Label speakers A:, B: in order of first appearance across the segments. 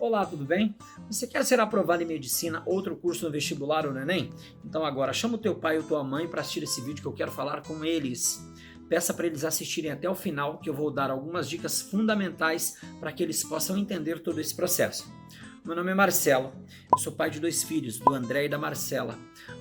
A: Olá, tudo bem? Você quer ser aprovado em medicina, outro curso no vestibular ou no Enem? Então agora chama o teu pai ou tua mãe para assistir esse vídeo que eu quero falar com eles. Peça para eles assistirem até o final, que eu vou dar algumas dicas fundamentais para que eles possam entender todo esse processo. Meu nome é Marcelo, eu sou pai de 2 filhos, do André e da Marcela,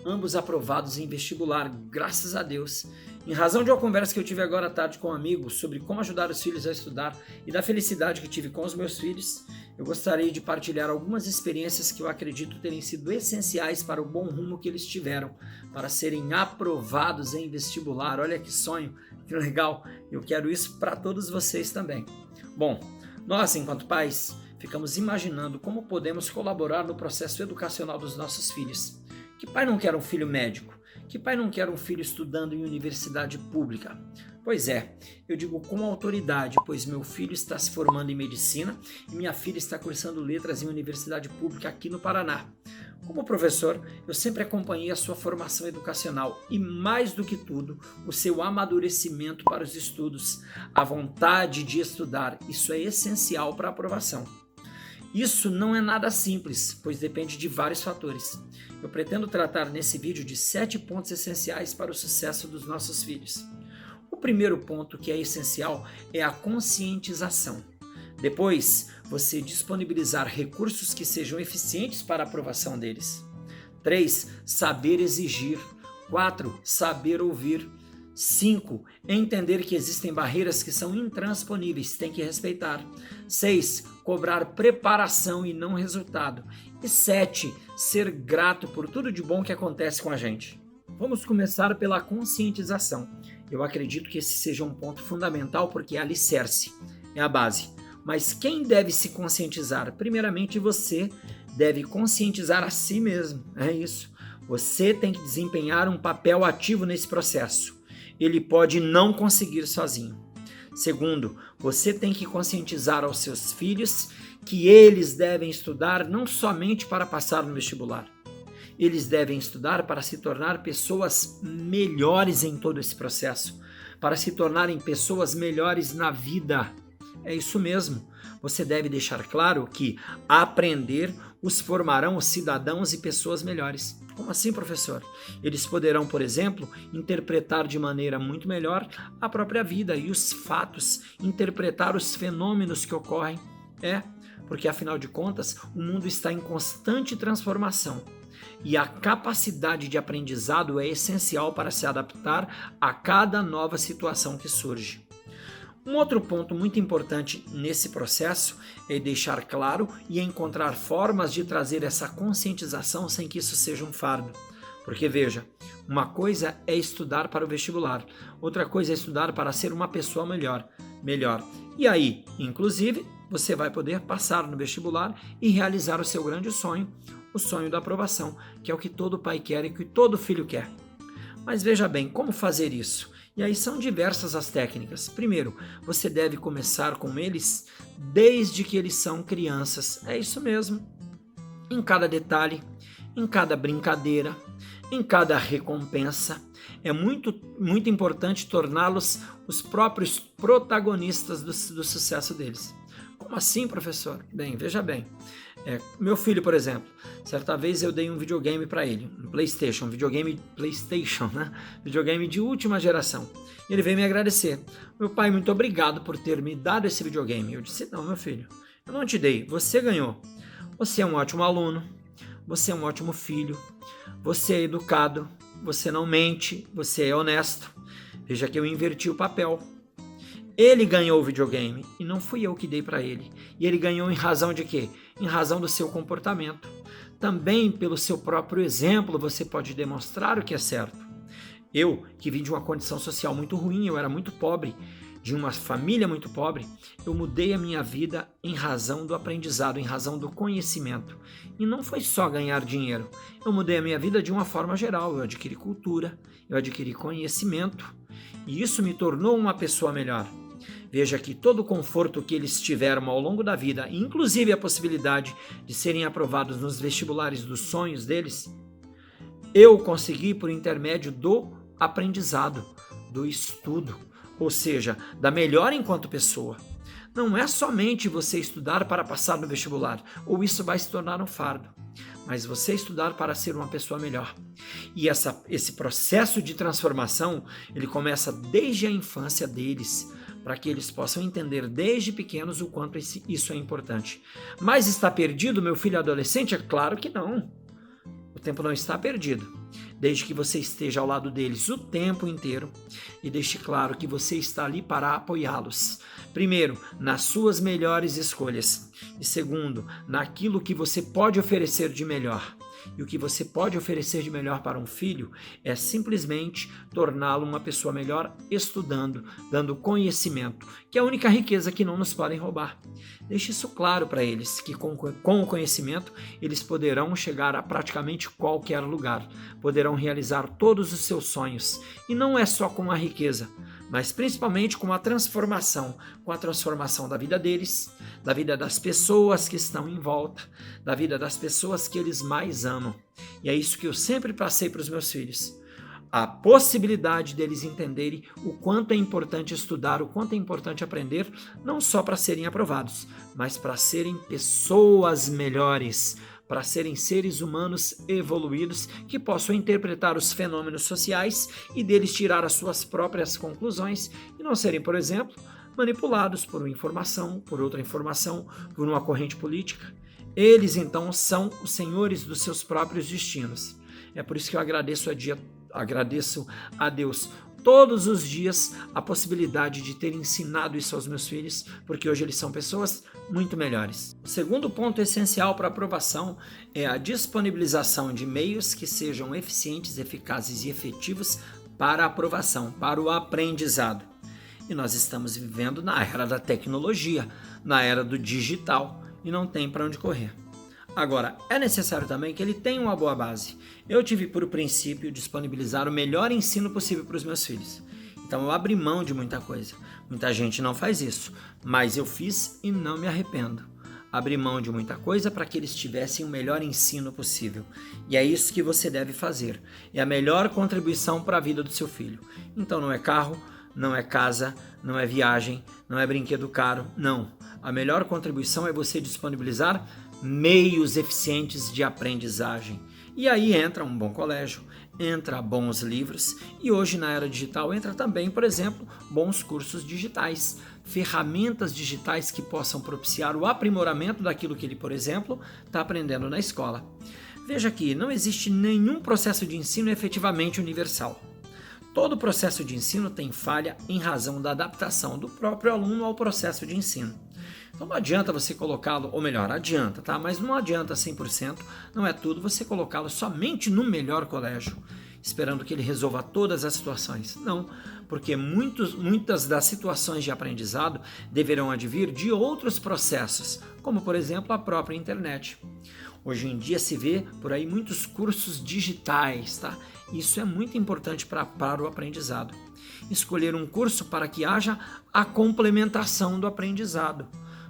A: ambos aprovados em vestibular, graças a Deus. Em razão de uma conversa que eu tive agora à tarde com um amigo sobre como ajudar os filhos a estudar e da felicidade que tive com os meus filhos, eu gostaria de partilhar algumas experiências que eu acredito terem sido essenciais para o bom rumo que eles tiveram, para serem aprovados em vestibular. Olha que sonho, que legal, eu quero isso para todos vocês também. Bom, nós, enquanto pais, ficamos imaginando como podemos colaborar no processo educacional dos nossos filhos. Que pai não quer um filho médico? Que pai não quer um filho estudando em universidade pública? Pois é, eu digo com autoridade, pois meu filho está se formando em medicina e minha filha está cursando letras em universidade pública aqui no Paraná. Como professor, eu sempre acompanhei a sua formação educacional e, mais do que tudo, o seu amadurecimento para os estudos, a vontade de estudar. Isso é essencial para a aprovação. Isso não é nada simples, pois depende de vários fatores. Eu pretendo tratar nesse vídeo de 7 pontos essenciais para o sucesso dos nossos filhos. O primeiro ponto que é essencial é a conscientização. Depois, você disponibilizar recursos que sejam eficientes para a aprovação deles. 3. Saber exigir. 4. Saber ouvir. 5. Entender que existem barreiras que são intransponíveis, tem que respeitar. 6. Cobrar preparação e não resultado. E 7. Ser grato por tudo de bom que acontece com a gente. Vamos começar pela conscientização. Eu acredito que esse seja um ponto fundamental porque é alicerce, é a base. Mas quem deve se conscientizar? Primeiramente você deve conscientizar a si mesmo, é isso. Você tem que desempenhar um papel ativo nesse processo. Ele pode não conseguir sozinho. Segundo, você tem que conscientizar aos seus filhos que eles devem estudar não somente para passar no vestibular. Eles devem estudar para se tornar pessoas melhores em todo esse processo, para se tornarem pessoas melhores na vida. É isso mesmo. Você deve deixar claro que aprender os formarão os cidadãos e pessoas melhores. Como assim, professor? Eles poderão, por exemplo, interpretar de maneira muito melhor a própria vida e os fatos, interpretar os fenômenos que ocorrem. Porque afinal de contas, o mundo está em constante transformação. E a capacidade de aprendizado é essencial para se adaptar a cada nova situação que surge. Um outro ponto muito importante nesse processo é deixar claro e encontrar formas de trazer essa conscientização sem que isso seja um fardo. Porque veja, uma coisa é estudar para o vestibular, outra coisa é estudar para ser uma pessoa melhor. E aí, inclusive, você vai poder passar no vestibular e realizar o seu grande sonho, o sonho da aprovação, que é o que todo pai quer e que todo filho quer. Mas veja bem, como fazer isso? E aí são diversas as técnicas. Primeiro, você deve começar com eles desde que eles são crianças. É isso mesmo. Em cada detalhe, em cada brincadeira, em cada recompensa. É muito importante torná-los os próprios protagonistas do sucesso deles. Como assim, professor? Bem, veja bem. Meu filho, por exemplo, certa vez eu dei um videogame para ele, um PlayStation, né? Videogame de última geração. Ele veio me agradecer. Meu pai, muito obrigado por ter me dado esse videogame. Eu disse, não, meu filho, eu não te dei, você ganhou. Você é um ótimo aluno, você é um ótimo filho, você é educado, você não mente, você é honesto. Veja que eu inverti o papel. Ele ganhou o videogame e não fui eu que dei para ele. E ele ganhou em razão de quê? Em razão do seu comportamento. Também pelo seu próprio exemplo você pode demonstrar o que é certo. Eu, que vim de uma condição social muito ruim, eu era muito pobre, de uma família muito pobre, eu mudei a minha vida em razão do aprendizado, em razão do conhecimento. E não foi só ganhar dinheiro. Eu mudei a minha vida de uma forma geral. Eu adquiri cultura, eu adquiri conhecimento e isso me tornou uma pessoa melhor. Veja que todo o conforto que eles tiveram ao longo da vida, inclusive a possibilidade de serem aprovados nos vestibulares dos sonhos deles, eu consegui por intermédio do aprendizado, do estudo, ou seja, da melhora enquanto pessoa. não é somente você estudar para passar no vestibular, ou isso vai se tornar um fardo, mas você estudar para ser uma pessoa melhor. E esse processo de transformação, ele começa desde a infância deles, para que eles possam entender desde pequenos o quanto isso é importante. Mas está perdido, meu filho adolescente? É claro que não. O tempo não está perdido, desde que você esteja ao lado deles o tempo inteiro e deixe claro que você está ali para apoiá-los. Primeiro, nas suas melhores escolhas e segundo, naquilo que você pode oferecer de melhor. E o que você pode oferecer de melhor para um filho é simplesmente torná-lo uma pessoa melhor estudando, dando conhecimento, que é a única riqueza que não nos podem roubar. Deixe isso claro para eles, que com o conhecimento eles poderão chegar a praticamente qualquer lugar, poderão realizar todos os seus sonhos, e não é só com a riqueza, mas principalmente com a transformação da vida deles, da vida das pessoas que estão em volta, da vida das pessoas que eles mais amam. E é isso que eu sempre passei para os meus filhos. A possibilidade deles entenderem o quanto é importante estudar, o quanto é importante aprender, não só para serem aprovados, mas para serem pessoas melhores, para serem seres humanos evoluídos que possam interpretar os fenômenos sociais e deles tirar as suas próprias conclusões e não serem, por exemplo, manipulados por uma informação, por outra informação, por uma corrente política. Eles, então, são os senhores dos seus próprios destinos. É por isso que eu agradeço a Deus todos os dias a possibilidade de ter ensinado isso aos meus filhos, porque hoje eles são pessoas muito melhores. O segundo ponto essencial para a aprovação é a disponibilização de meios que sejam eficientes, eficazes e efetivos para a aprovação, para o aprendizado. E nós estamos vivendo na era da tecnologia, na era do digital, e não tem para onde correr. Agora, é necessário também que ele tenha uma boa base. Eu tive por princípio disponibilizar o melhor ensino possível para os meus filhos. Então eu abri mão de muita coisa. Muita gente não faz isso, mas eu fiz e não me arrependo. Abri mão de muita coisa para que eles tivessem o melhor ensino possível. E é isso que você deve fazer. É a melhor contribuição para a vida do seu filho. Então não é carro, não é casa, não é viagem, não é brinquedo caro, não. A melhor contribuição é você disponibilizar meios eficientes de aprendizagem. E aí entra um bom colégio, entra bons livros e hoje na era digital entra também, por exemplo, bons cursos digitais, ferramentas digitais que possam propiciar o aprimoramento daquilo que ele, por exemplo, está aprendendo na escola. Veja que não existe nenhum processo de ensino efetivamente universal. Todo processo de ensino tem falha em razão da adaptação do próprio aluno ao processo de ensino. Então não adianta você colocá-lo, ou melhor, adianta, tá? Mas não adianta 100%, não é tudo, você colocá-lo somente no melhor colégio, esperando que ele resolva todas as situações. Não, porque muitas das situações de aprendizado deverão advir de outros processos, como por exemplo a própria internet. Hoje em dia se vê por aí muitos cursos digitais, tá? Isso é muito importante para o aprendizado. Escolher um curso para que haja a complementação do aprendizado.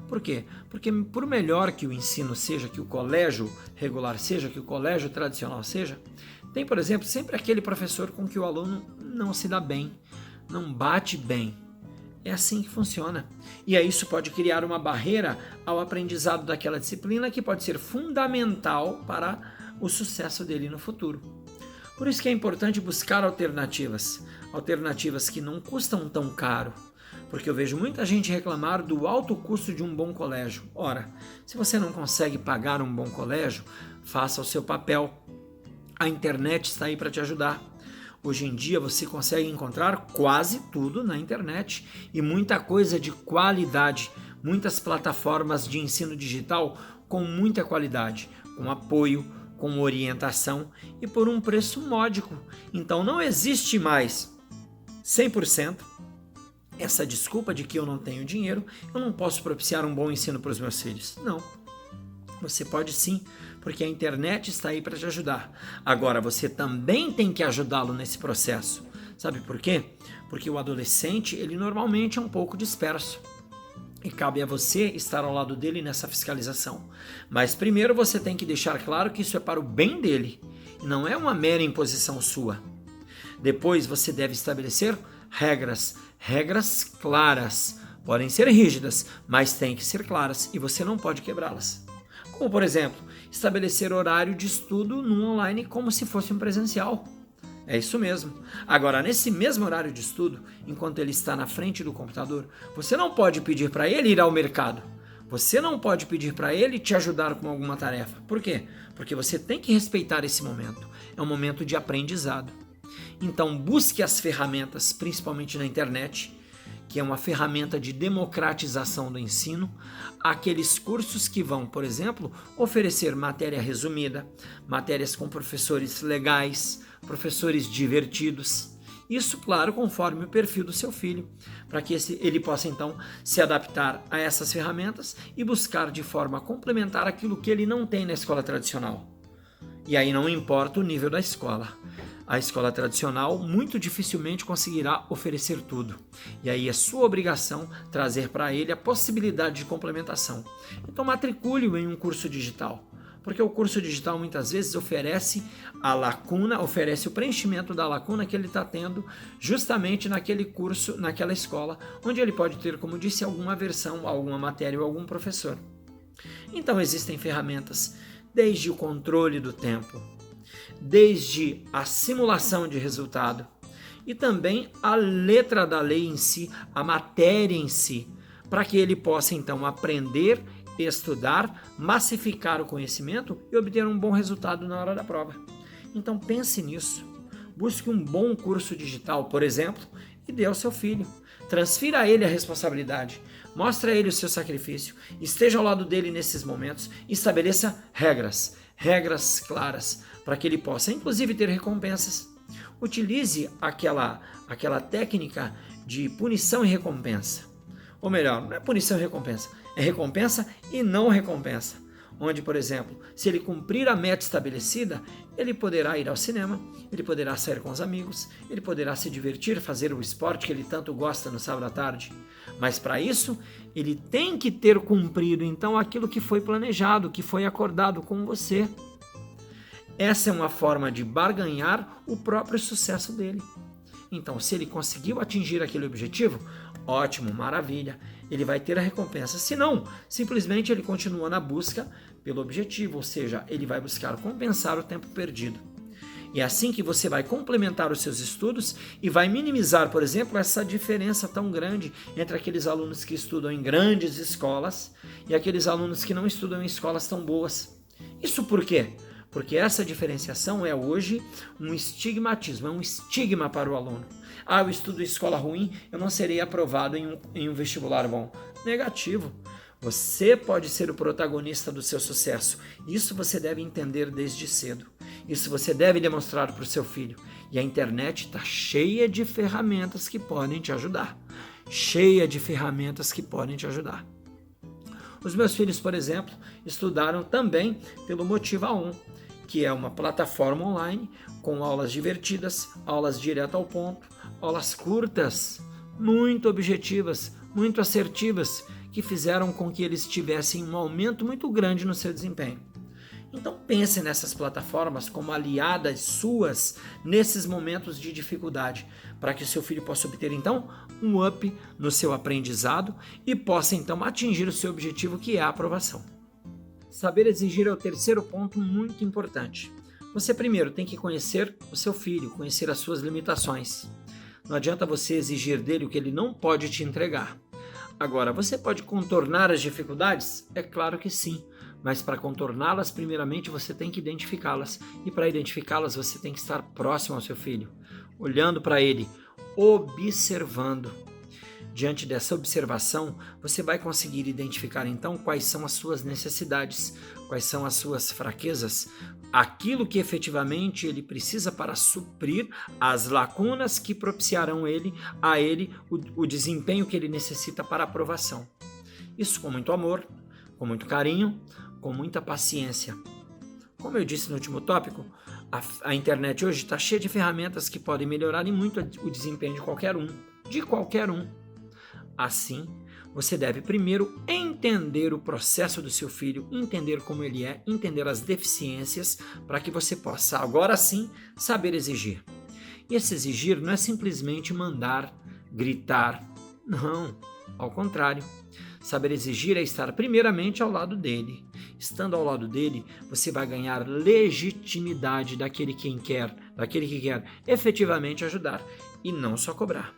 A: Por quê? Porque por melhor que o ensino seja, que o colégio regular seja, que o colégio tradicional seja, tem, por exemplo, sempre aquele professor com que o aluno não se dá bem, não bate bem. É assim que funciona. E aí isso pode criar uma barreira ao aprendizado daquela disciplina que pode ser fundamental para o sucesso dele no futuro. Por isso que é importante buscar alternativas que não custam tão caro, porque eu vejo muita gente reclamar do alto custo de um bom colégio. Ora, se você não consegue pagar um bom colégio, faça o seu papel. A internet está aí para te ajudar. Hoje em dia você consegue encontrar quase tudo na internet e muita coisa de qualidade, muitas plataformas de ensino digital com muita qualidade, com apoio, com orientação e por um preço módico. Então não existe mais 100% essa desculpa de que eu não tenho dinheiro, eu não posso propiciar um bom ensino para os meus filhos. Não. Você pode sim, porque a internet está aí para te ajudar. Agora, você também tem que ajudá-lo nesse processo. Sabe por quê? Porque o adolescente, ele normalmente é um pouco disperso. E cabe a você estar ao lado dele nessa fiscalização. Mas primeiro você tem que deixar claro que isso é para o bem dele, e não é uma mera imposição sua. Depois você deve estabelecer regras claras, Podem ser rígidas, mas têm que ser claras e você não pode quebrá-las. Como, por exemplo, estabelecer horário de estudo no online como se fosse um presencial. É isso mesmo. Agora, nesse mesmo horário de estudo, enquanto ele está na frente do computador, você não pode pedir para ele ir ao mercado. Você não pode pedir para ele te ajudar com alguma tarefa. Por quê? Porque você tem que respeitar esse momento. É um momento de aprendizado. Então, busque as ferramentas, principalmente na internet, que é uma ferramenta de democratização do ensino, aqueles cursos que vão, por exemplo, oferecer matéria resumida, matérias com professores legais, professores divertidos. Isso, claro, conforme o perfil do seu filho, para que ele possa, então, se adaptar a essas ferramentas e buscar de forma complementar aquilo que ele não tem na escola tradicional. E aí não importa o nível da escola. A escola tradicional muito dificilmente conseguirá oferecer tudo. E aí é sua obrigação trazer para ele a possibilidade de complementação. Então matricule-o em um curso digital. Porque o curso digital muitas vezes oferece a lacuna, oferece o preenchimento da lacuna que ele está tendo justamente naquele curso, naquela escola, onde ele pode ter, como disse, alguma versão, alguma matéria ou algum professor. Então existem ferramentas desde o controle do tempo, desde a simulação de resultado e também a letra da lei em si, a matéria em si, para que ele possa então aprender, estudar, massificar o conhecimento e obter um bom resultado na hora da prova. Então pense nisso. Busque um bom curso digital, por exemplo, e dê ao seu filho. Transfira a ele a responsabilidade. Mostre a ele o seu sacrifício. Esteja ao lado dele nesses momentos. Estabeleça regras claras, para que ele possa, inclusive, ter recompensas. Utilize aquela técnica de punição e recompensa. Ou melhor, não é punição e recompensa, é recompensa e não recompensa. Onde, por exemplo, se ele cumprir a meta estabelecida, ele poderá ir ao cinema, ele poderá sair com os amigos, ele poderá se divertir, fazer o esporte que ele tanto gosta no sábado à tarde. Mas para isso, ele tem que ter cumprido então aquilo que foi planejado, que foi acordado com você. Essa é uma forma de barganhar o próprio sucesso dele. Então, se ele conseguiu atingir aquele objetivo, ótimo, maravilha, ele vai ter a recompensa. Se não, simplesmente ele continua na busca pelo objetivo, ou seja, ele vai buscar compensar o tempo perdido. E é assim que você vai complementar os seus estudos e vai minimizar, por exemplo, essa diferença tão grande entre aqueles alunos que estudam em grandes escolas e aqueles alunos que não estudam em escolas tão boas. Isso por quê? Porque essa diferenciação é hoje um estigmatismo, é um estigma para o aluno. Eu estudo em escola ruim, eu não serei aprovado em um vestibular bom. Negativo. Você pode ser o protagonista do seu sucesso. Isso você deve entender desde cedo. Isso você deve demonstrar para o seu filho. E a internet está cheia de ferramentas que podem te ajudar. Cheia de ferramentas que podem te ajudar. Os meus filhos, por exemplo, estudaram também pelo Motiva 1, que é uma plataforma online com aulas divertidas, aulas direto ao ponto, aulas curtas, muito objetivas, muito assertivas, que fizeram com que eles tivessem um aumento muito grande no seu desempenho. Então pense nessas plataformas como aliadas suas nesses momentos de dificuldade, para que o seu filho possa obter então um up no seu aprendizado e possa então atingir o seu objetivo, que é a aprovação. Saber exigir é o terceiro ponto muito importante. Você primeiro tem que conhecer o seu filho, conhecer as suas limitações. Não adianta você exigir dele o que ele não pode te entregar. Agora, você pode contornar as dificuldades? É claro que sim, mas para contorná-las, primeiramente você tem que identificá-las. E para identificá-las, você tem que estar próximo ao seu filho, olhando para ele, observando. Diante dessa observação, você vai conseguir identificar então quais são as suas necessidades, quais são as suas fraquezas, aquilo que efetivamente ele precisa para suprir as lacunas que propiciarão a ele o desempenho que ele necessita para a aprovação. Isso com muito amor, com muito carinho, com muita paciência. Como eu disse no último tópico, a internet hoje está cheia de ferramentas que podem melhorar em muito o desempenho de qualquer um. Assim, você deve primeiro entender o processo do seu filho, entender como ele é, entender as deficiências, para que você possa, agora sim, saber exigir. E esse exigir não é simplesmente mandar, gritar. Não, Ao contrário, saber exigir é estar primeiramente ao lado dele. Estando ao lado dele, você vai ganhar legitimidade daquele que quer efetivamente ajudar e não só cobrar.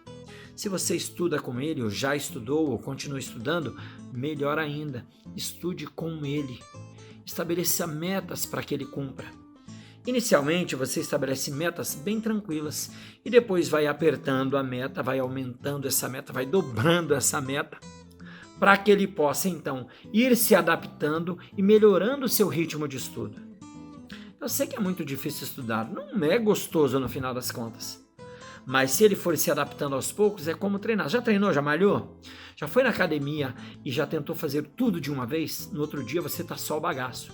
A: Se você estuda com ele, ou já estudou, ou continua estudando, melhor ainda, estude com ele. Estabeleça metas para que ele cumpra. Inicialmente, você estabelece metas bem tranquilas e depois vai apertando a meta, vai aumentando essa meta, vai dobrando essa meta, para que ele possa, então, ir se adaptando e melhorando o seu ritmo de estudo. Eu sei que é muito difícil estudar, não é gostoso no final das contas. Mas se ele for se adaptando aos poucos, é como treinar. Já treinou, já malhou? Já foi na academia e já tentou fazer tudo de uma vez? No outro dia você está só o bagaço.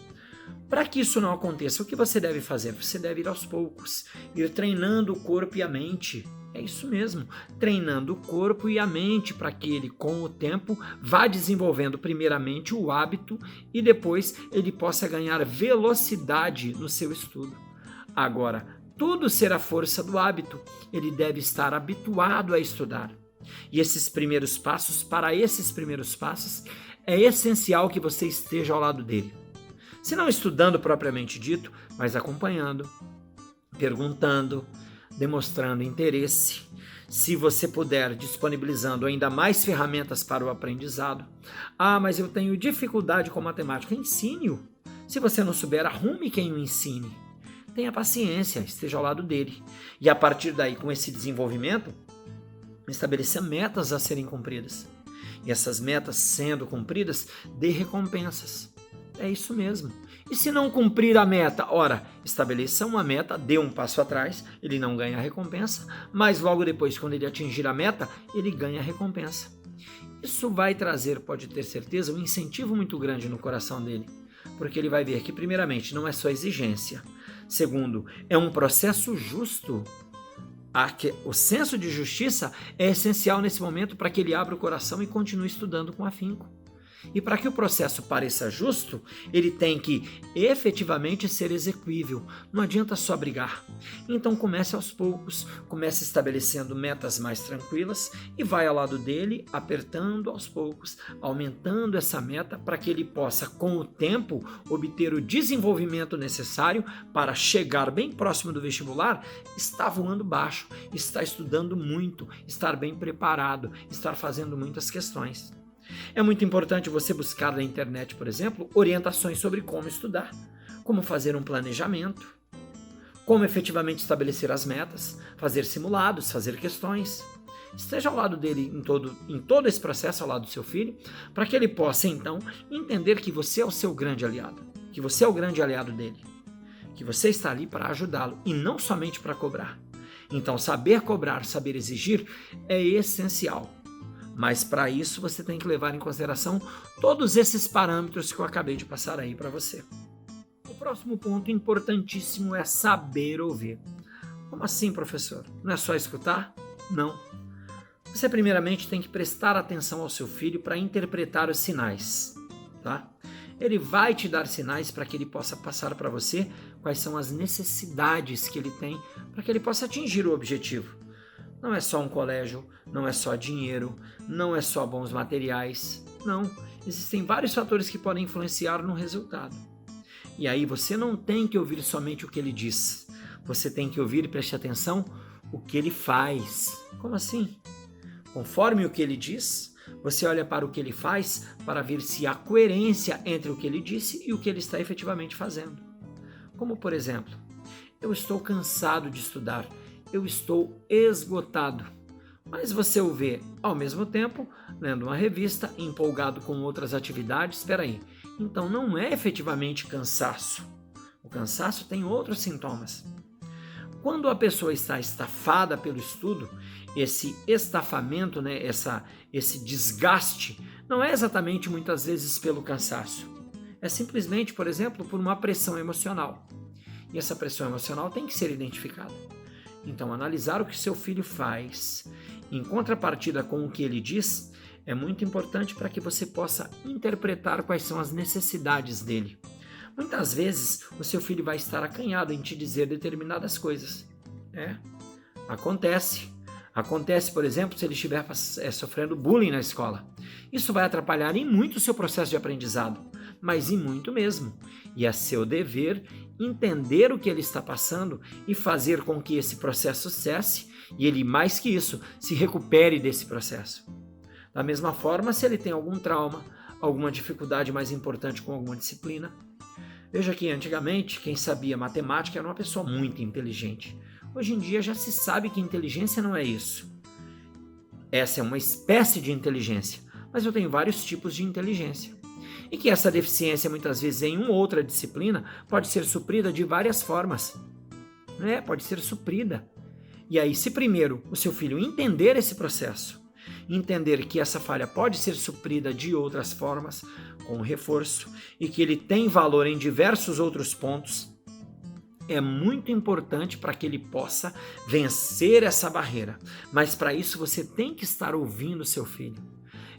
A: Para que isso não aconteça, o que você deve fazer? Você deve ir aos poucos, ir treinando o corpo e a mente. É isso mesmo, treinando o corpo e a mente para que ele, com o tempo, vá desenvolvendo primeiramente o hábito e depois ele possa ganhar velocidade no seu estudo. Agora, tudo será força do hábito, ele deve estar habituado a estudar. E para esses primeiros passos, é essencial que você esteja ao lado dele. Se não estudando propriamente dito, mas acompanhando, perguntando, demonstrando interesse. Se você puder, disponibilizando ainda mais ferramentas para o aprendizado. Ah, mas eu tenho dificuldade com matemática. Ensine-o. Se você não souber, arrume quem o ensine. Tenha paciência, esteja ao lado dele. E a partir daí, com esse desenvolvimento, estabeleça metas a serem cumpridas. E essas metas sendo cumpridas, dê recompensas. É isso mesmo. E se não cumprir a meta? Ora, estabeleça uma meta, dê um passo atrás, ele não ganha a recompensa, mas logo depois, quando ele atingir a meta, ele ganha a recompensa. Isso vai trazer, pode ter certeza, um incentivo muito grande no coração dele, porque ele vai ver que, primeiramente, não é só exigência. Segundo, é um processo justo. O senso de justiça é essencial nesse momento para que ele abra o coração e continue estudando com afinco. E para que o processo pareça justo, ele tem que efetivamente ser execuível. Não adianta só brigar. Então comece aos poucos, comece estabelecendo metas mais tranquilas e vai ao lado dele, apertando aos poucos, aumentando essa meta para que ele possa, com o tempo, obter o desenvolvimento necessário para chegar bem próximo do vestibular, estar voando baixo, estar estudando muito, estar bem preparado, estar fazendo muitas questões. É muito importante você buscar na internet, por exemplo, orientações sobre como estudar, como fazer um planejamento, como efetivamente estabelecer as metas, fazer simulados, fazer questões. Esteja ao lado dele em todo esse processo, ao lado do seu filho, para que ele possa, então, entender que você é o seu grande aliado, que você é o grande aliado dele, que você está ali para ajudá-lo e não somente para cobrar. Então, saber cobrar, saber exigir é essencial. Mas para isso você tem que levar em consideração todos esses parâmetros que eu acabei de passar aí para você. O próximo ponto importantíssimo é saber ouvir. Como assim, professor? Não é só escutar? Não. Você primeiramente tem que prestar atenção ao seu filho para interpretar os sinais, tá? Ele vai te dar sinais para que ele possa passar para você quais são as necessidades que ele tem para que ele possa atingir o objetivo. Não é só um colégio, não é só dinheiro, não é só bons materiais. Não, existem vários fatores que podem influenciar no resultado. E aí você não tem que ouvir somente o que ele diz. Você tem que ouvir e prestar atenção o que ele faz. Como assim? Conforme o que ele diz, você olha para o que ele faz para ver se há coerência entre o que ele disse e o que ele está efetivamente fazendo. Como, por exemplo, eu estou cansado de estudar. Eu estou esgotado. Mas você o vê, ao mesmo tempo, lendo uma revista, empolgado com outras atividades. Espera aí, então não é efetivamente cansaço. O cansaço tem outros sintomas. Quando a pessoa está estafada pelo estudo, esse estafamento, esse desgaste, não é exatamente muitas vezes pelo cansaço. É simplesmente, por exemplo, por uma pressão emocional. E essa pressão emocional tem que ser identificada. Então, analisar o que seu filho faz, em contrapartida com o que ele diz, é muito importante para que você possa interpretar quais são as necessidades dele. Muitas vezes, o seu filho vai estar acanhado em te dizer determinadas coisas. Acontece. Acontece, por exemplo, se ele estiver sofrendo bullying na escola. Isso vai atrapalhar em muito o seu processo de aprendizado, mas em muito mesmo. E é seu dever entender o que ele está passando e fazer com que esse processo cesse e ele, mais que isso, se recupere desse processo. Da mesma forma, se ele tem algum trauma, alguma dificuldade mais importante com alguma disciplina. Veja que antigamente quem sabia matemática era uma pessoa muito inteligente. Hoje em dia já se sabe que inteligência não é isso. Essa é uma espécie de inteligência, mas eu tenho vários tipos de inteligência. E que essa deficiência, muitas vezes em uma ou outra disciplina, pode ser suprida de várias formas. Pode ser suprida. E aí, se primeiro o seu filho entender esse processo, entender que essa falha pode ser suprida de outras formas, com reforço, e que ele tem valor em diversos outros pontos, é muito importante para que ele possa vencer essa barreira. Mas para isso você tem que estar ouvindo seu filho.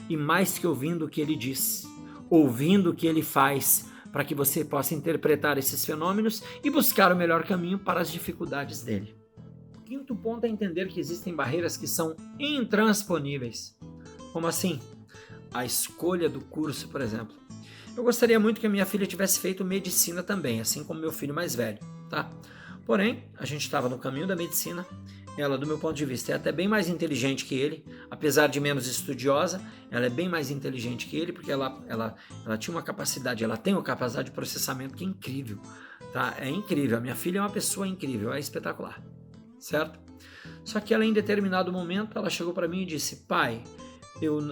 A: E mais que ouvindo o que ele diz, ouvindo o que ele faz, para que você possa interpretar esses fenômenos e buscar o melhor caminho para as dificuldades dele. O quinto ponto é entender que existem barreiras que são intransponíveis. Como assim? A escolha do curso, por exemplo. Eu gostaria muito que a minha filha tivesse feito medicina também, assim como meu filho mais velho, tá? Porém, a gente estava no caminho da medicina. Ela, do meu ponto de vista, é até bem mais inteligente que ele, apesar de menos estudiosa, ela é bem mais inteligente que ele, porque ela tinha uma capacidade, ela tem uma capacidade de processamento que é incrível, tá? É incrível, a minha filha é uma pessoa incrível, é espetacular, certo? Só que ela, em determinado momento, ela chegou para mim e disse: pai,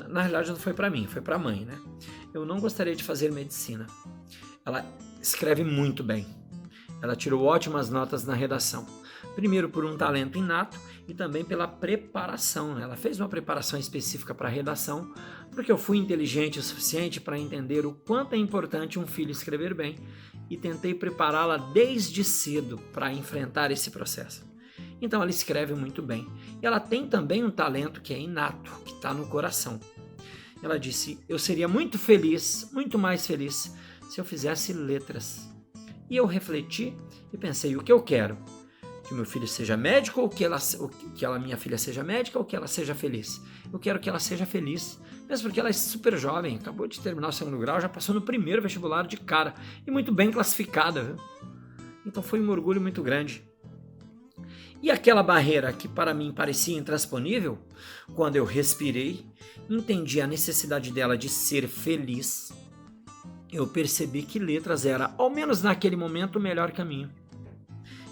A: na realidade não foi para mim, foi para a mãe, né? Eu não gostaria de fazer medicina. Ela escreve muito bem, ela tirou ótimas notas na redação. Primeiro por um talento inato e também pela preparação. Ela fez uma preparação específica para a redação, porque eu fui inteligente o suficiente para entender o quanto é importante um filho escrever bem e tentei prepará-la desde cedo para enfrentar esse processo. Então ela escreve muito bem. E ela tem também um talento que é inato, que está no coração. Ela disse: eu seria muito feliz, muito mais feliz, se eu fizesse letras. E eu refleti e pensei: o que eu quero? Que meu filho seja médico ou que minha filha seja médica ou que ela seja feliz? Eu quero que ela seja feliz, mesmo porque ela é super jovem, acabou de terminar o segundo grau, já passou no primeiro vestibular de cara e muito bem classificada, viu? Então foi um orgulho muito grande. E aquela barreira que para mim parecia intransponível, quando eu respirei, entendi a necessidade dela de ser feliz, eu percebi que letras era, ao menos naquele momento, o melhor caminho.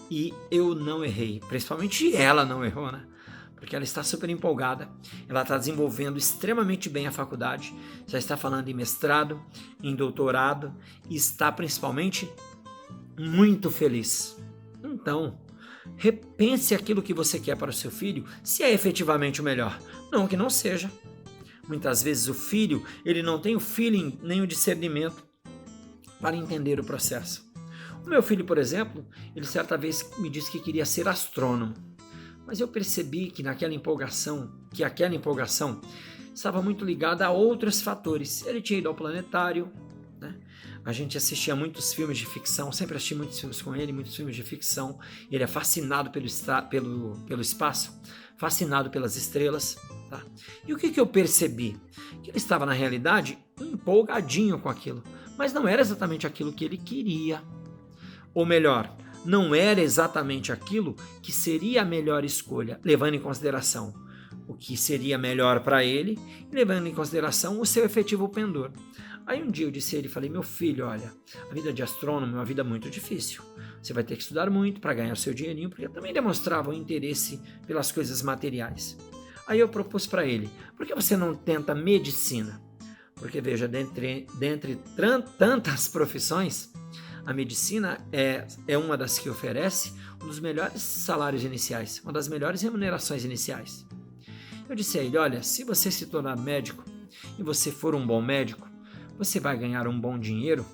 A: E eu não errei, principalmente ela não errou, né? Porque ela está super empolgada, ela está desenvolvendo extremamente bem a faculdade, já está falando em mestrado, em doutorado e está principalmente muito feliz. Então, repense aquilo que você quer para o seu filho, se é efetivamente o melhor, não que não seja. Muitas vezes o filho, ele não tem o feeling nem o discernimento para entender o processo. O meu filho, por exemplo, ele certa vez me disse que queria ser astrônomo, mas eu percebi que aquela empolgação estava muito ligada a outros fatores. Ele tinha ido ao planetário, né? A gente assistia muitos filmes de ficção, sempre assisti muitos filmes com ele, muitos filmes de ficção. Ele é fascinado pelo espaço, fascinado pelas estrelas, tá? E o que eu percebi? Que ele estava, na realidade, empolgadinho com aquilo, mas não era exatamente aquilo que ele queria. Ou melhor, não era exatamente aquilo que seria a melhor escolha, levando em consideração o que seria melhor para ele e levando em consideração o seu efetivo pendor. Aí um dia eu disse a ele, falei: meu filho, olha, a vida de astrônomo é uma vida muito difícil. Você vai ter que estudar muito para ganhar o seu dinheirinho, porque eu também demonstrava um interesse pelas coisas materiais. Aí eu propus para ele: por que você não tenta medicina? Porque veja, dentre tantas profissões, a medicina é uma das que oferece um dos melhores salários iniciais, uma das melhores remunerações iniciais. Eu disse a ele: olha, se você se tornar médico e você for um bom médico, você vai ganhar um bom dinheiro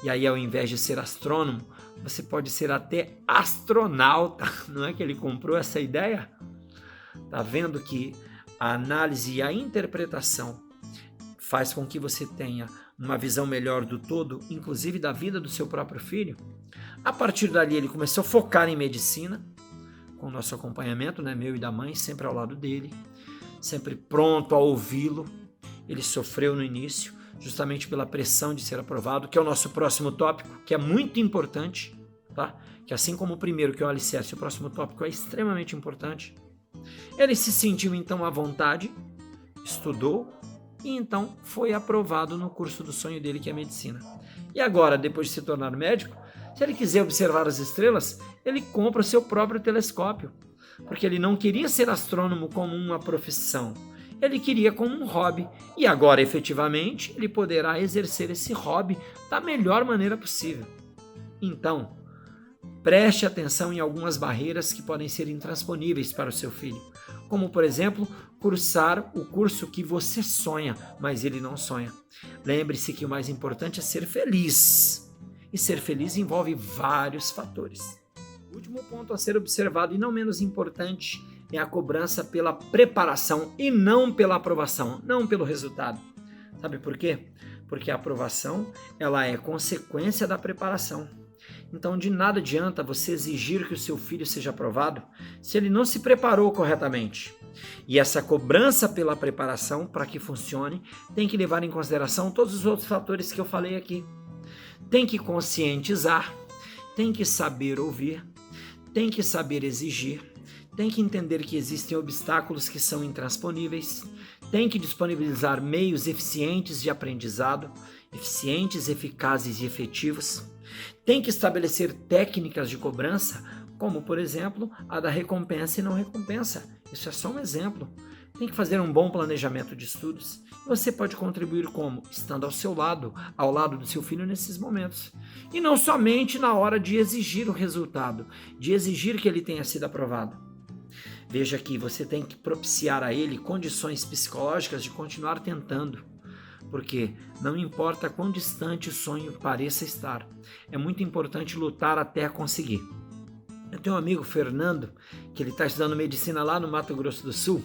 A: e aí, ao invés de ser astrônomo, você pode ser até astronauta. Não é que ele comprou essa ideia? Tá vendo que a análise e a interpretação faz com que você tenha uma visão melhor do todo, inclusive da vida do seu próprio filho? A partir dali ele começou a focar em medicina, com o nosso acompanhamento, né, meu e da mãe, sempre ao lado dele, sempre pronto a ouvi-lo. Ele sofreu no início, justamente pela pressão de ser aprovado, que é o nosso próximo tópico, que é muito importante, tá? Que assim como o primeiro, que é o alicerce, o próximo tópico é extremamente importante. Ele se sentiu então à vontade, estudou e então foi aprovado no curso do sonho dele, que é medicina. E agora, depois de se tornar médico, se ele quiser observar as estrelas, ele compra o seu próprio telescópio, porque ele não queria ser astrônomo como uma profissão, ele queria como um hobby, e agora, efetivamente, ele poderá exercer esse hobby da melhor maneira possível. Então, preste atenção em algumas barreiras que podem ser intransponíveis para o seu filho, como, por exemplo, cursar o curso que você sonha, mas ele não sonha. Lembre-se que o mais importante é ser feliz. E ser feliz envolve vários fatores. O último ponto a ser observado, e não menos importante, é a cobrança pela preparação e não pela aprovação, não pelo resultado. Sabe por quê? Porque a aprovação, ela é consequência da preparação. Então, de nada adianta você exigir que o seu filho seja aprovado se ele não se preparou corretamente. E essa cobrança pela preparação, para que funcione, tem que levar em consideração todos os outros fatores que eu falei aqui. Tem que conscientizar, tem que saber ouvir, tem que saber exigir, tem que entender que existem obstáculos que são intransponíveis, tem que disponibilizar meios eficientes de aprendizado, eficientes, eficazes e efetivos, tem que estabelecer técnicas de cobrança, como, por exemplo, a da recompensa e não recompensa. Isso é só um exemplo. Tem que fazer um bom planejamento de estudos. Você pode contribuir como? Estando ao seu lado, ao lado do seu filho nesses momentos. E não somente na hora de exigir o resultado, de exigir que ele tenha sido aprovado. Veja que você tem que propiciar a ele condições psicológicas de continuar tentando. Porque não importa quão distante o sonho pareça estar, é muito importante lutar até conseguir. Eu tenho um amigo, Fernando, que ele está estudando medicina lá no Mato Grosso do Sul,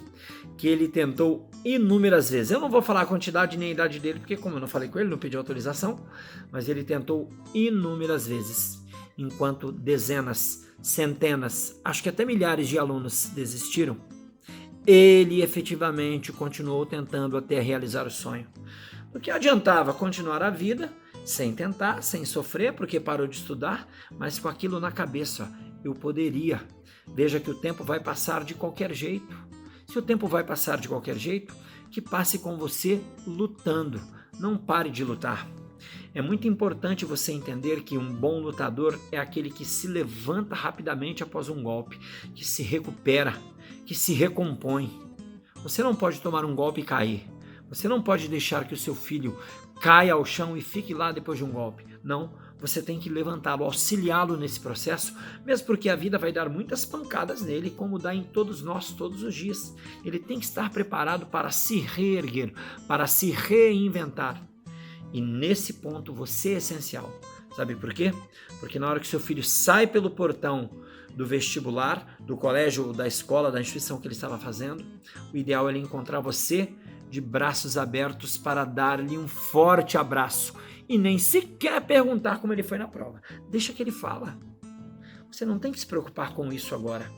A: que ele tentou inúmeras vezes. Eu não vou falar a quantidade nem a idade dele, porque como eu não falei com ele, não pedi autorização, mas ele tentou inúmeras vezes, enquanto dezenas, centenas, acho que até milhares de alunos desistiram. Ele efetivamente continuou tentando até realizar o sonho. O que adiantava continuar a vida sem tentar, sem sofrer, porque parou de estudar, mas com aquilo na cabeça, eu poderia. Veja que o tempo vai passar de qualquer jeito. Se o tempo vai passar de qualquer jeito, que passe com você lutando. Não pare de lutar. É muito importante você entender que um bom lutador é aquele que se levanta rapidamente após um golpe, que se recupera, que se recompõe. Você não pode tomar um golpe e cair. Você não pode deixar que o seu filho caia ao chão e fique lá depois de um golpe. Não, você tem que levantá-lo, auxiliá-lo nesse processo, mesmo porque a vida vai dar muitas pancadas nele, como dá em todos nós, todos os dias. Ele tem que estar preparado para se reerguer, para se reinventar. E nesse ponto você é essencial. Sabe por quê? Porque na hora que seu filho sai pelo portão do vestibular, do colégio, da escola, da instituição que ele estava fazendo, o ideal é ele encontrar você de braços abertos para dar-lhe um forte abraço e nem sequer perguntar como ele foi na prova. Deixa que ele fala. Você não tem que se preocupar com isso agora.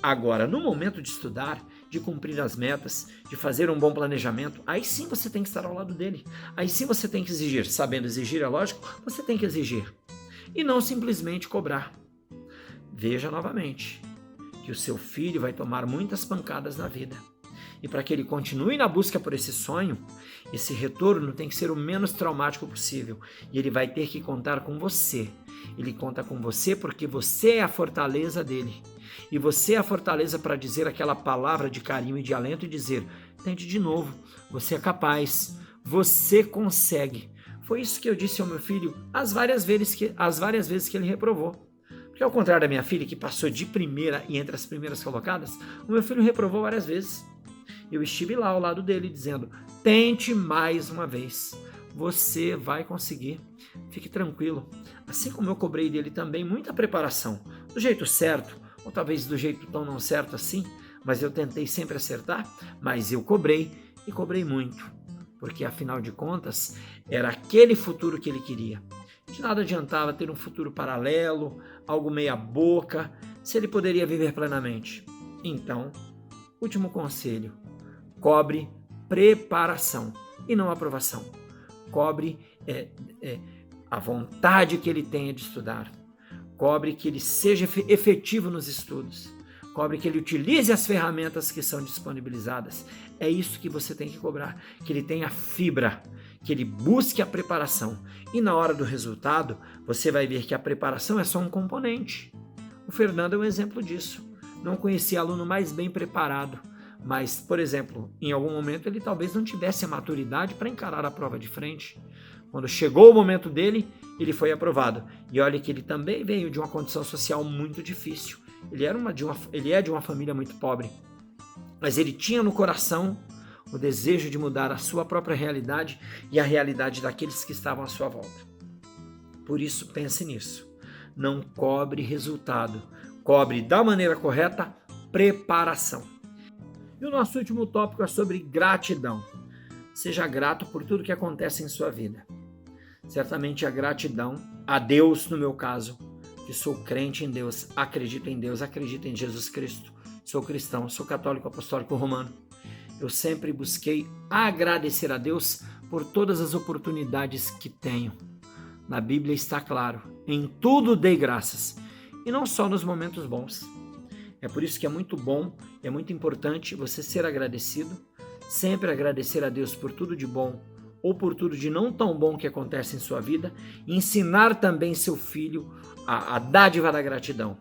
A: Agora, no momento de estudar, de cumprir as metas, de fazer um bom planejamento, aí sim você tem que estar ao lado dele. Aí sim você tem que exigir. Sabendo exigir, é lógico, você tem que exigir. E não simplesmente cobrar. Veja novamente que o seu filho vai tomar muitas pancadas na vida. E para que ele continue na busca por esse sonho, esse retorno tem que ser o menos traumático possível. E ele vai ter que contar com você. Ele conta com você porque você é a fortaleza dele. E você é a fortaleza para dizer aquela palavra de carinho e de alento e dizer: tente de novo, você é capaz, você consegue. Foi isso que eu disse ao meu filho as várias vezes que ele reprovou. Porque ao contrário da minha filha, que passou de primeira e entre as primeiras colocadas, o meu filho reprovou várias vezes. Eu estive lá ao lado dele dizendo: tente mais uma vez, você vai conseguir, fique tranquilo. Assim como eu cobrei dele também muita preparação, do jeito certo, ou talvez do jeito tão não certo assim, mas eu tentei sempre acertar, mas eu cobrei e cobrei muito, porque afinal de contas era aquele futuro que ele queria. De nada adiantava ter um futuro paralelo, algo meia boca, se ele poderia viver plenamente? Então, último conselho: cobre preparação e não aprovação. Cobre a vontade que ele tenha de estudar. Cobre que ele seja efetivo nos estudos. Cobre que ele utilize as ferramentas que são disponibilizadas. É isso que você tem que cobrar. Que ele tenha fibra, que ele busque a preparação. E na hora do resultado, você vai ver que a preparação é só um componente. O Fernando é um exemplo disso. Não conheci aluno mais bem preparado, mas, por exemplo, em algum momento ele talvez não tivesse a maturidade para encarar a prova de frente. Quando chegou o momento dele, ele foi aprovado. E olha que ele também veio de uma condição social muito difícil. Ele é de uma família muito pobre, mas ele tinha no coração o desejo de mudar a sua própria realidade e a realidade daqueles que estavam à sua volta. Por isso, pense nisso. Não cobre resultado. Cobre da maneira correta preparação. E o nosso último tópico é sobre gratidão. Seja grato por tudo que acontece em sua vida. Certamente a gratidão a Deus, no meu caso, que sou crente em Deus, acredito em Jesus Cristo, sou cristão, sou católico apostólico romano. Eu sempre busquei agradecer a Deus por todas as oportunidades que tenho. Na Bíblia está claro, em tudo dei graças, e não só nos momentos bons. É por isso que é muito bom, é muito importante você ser agradecido, sempre agradecer a Deus por tudo de bom ou por tudo de não tão bom que acontece em sua vida, e ensinar também seu filho a dádiva da gratidão,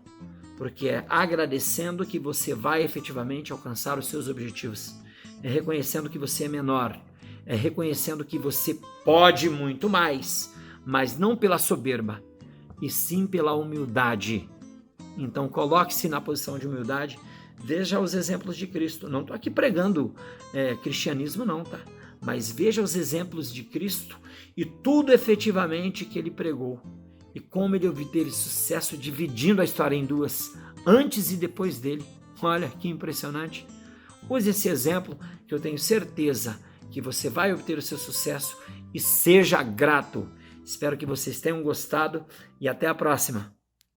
A: porque é agradecendo que você vai efetivamente alcançar os seus objetivos, é reconhecendo que você é menor, é reconhecendo que você pode muito mais, mas não pela soberba, e sim pela humildade. Então coloque-se na posição de humildade, veja os exemplos de Cristo. Não estou aqui pregando cristianismo não, tá? Mas veja os exemplos de Cristo e tudo efetivamente que ele pregou. E como ele obteve sucesso dividindo a história em duas, antes e depois dele. Olha que impressionante. Use esse exemplo que eu tenho certeza que você vai obter o seu sucesso e seja grato. Espero que vocês tenham gostado e até a próxima.